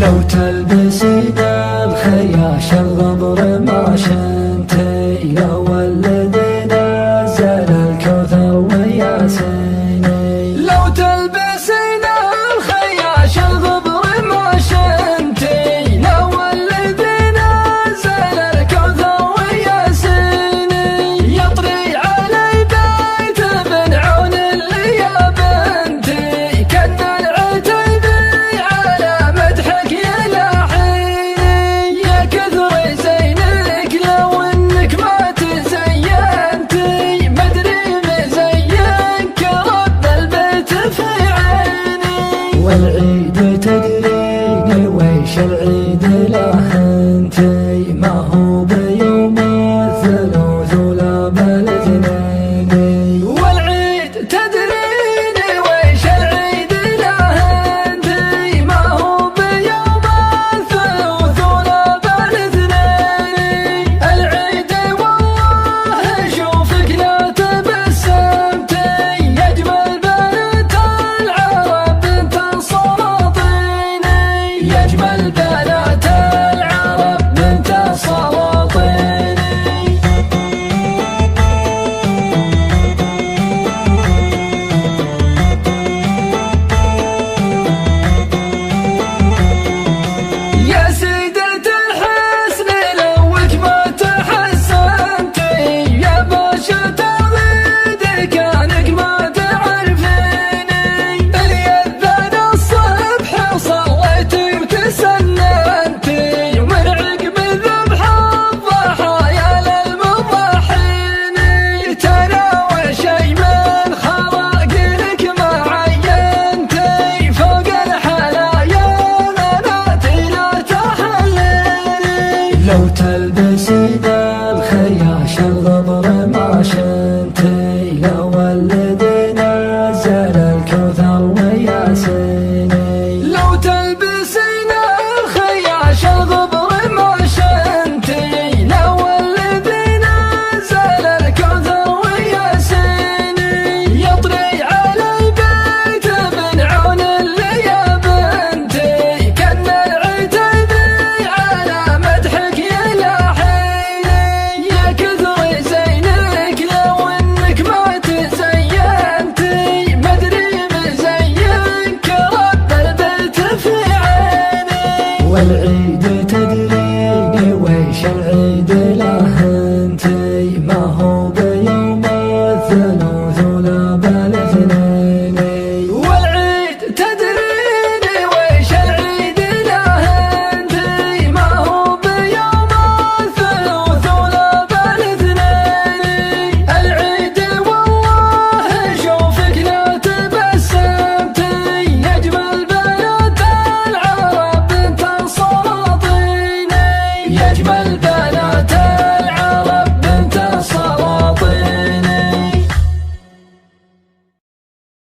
لو تلبسينا الخياش الغمر ما شنتي، لو ولدنا زل الكوثر وياسيني. لو تلبسينا الخياش الغمر ما شنتي، لو ولدنا زل الكوثر وياسيني. يطري علي بيت من عون اللي يا بنتي، كان العتيب على مدحك يلاحيني. يا كثر زينك لو انك ما تزينتي، مدري مزينك رب البيت في عيني. والعيد تدريني ويش العيد له انتي، ما هو بيوم الثلوث ولا بالاثنين. والعيد تدريني ويش العيد له انتي، ما هو بيوم الثلوث ولا بالاثنين. العيد والله اشوفك لا تبسمتي، يجمل بنت العرب بنت السلاطين، يجمل بنات العرب بنت السلاطين. يا سيدة الحسن لوك ما تحسنتي، يا باشا تغيد كانك ما تعرفيني. اليذان الصبح صليتي وتسننتي، ومن عقب الذبح الضحايا للمضحين. تناول شي من خراقلك ما عينتي، فوق الحلايا بناتي لا تحليني. لو تلبسينا الخياش الغمر ما شنتي، لو ولدنا زل الكوثر وياسيني. لو تلبسينا الخياش الغمر ما شنتي، لو ولدنا زل الكوثر وياسيني. يطري علي بيت من عون اللي يا بنتي، كان العتيب على مدحك يلاحيني. يا كثر زينك لو انك ما تزينتي، مدري مزينك رب البيت في عيني. والعيد تدريني ويش العيد له انتي، ما هو بيوم الثلوث ولا بالاثنين. والعيد تدريني ويش العيد له انتي، ما هو بيوم الثلوث ولا بالاثنين. العيد والله اشوفك لا تبسمتي، يجمل بنات العرب بنت السلاطين، يجمل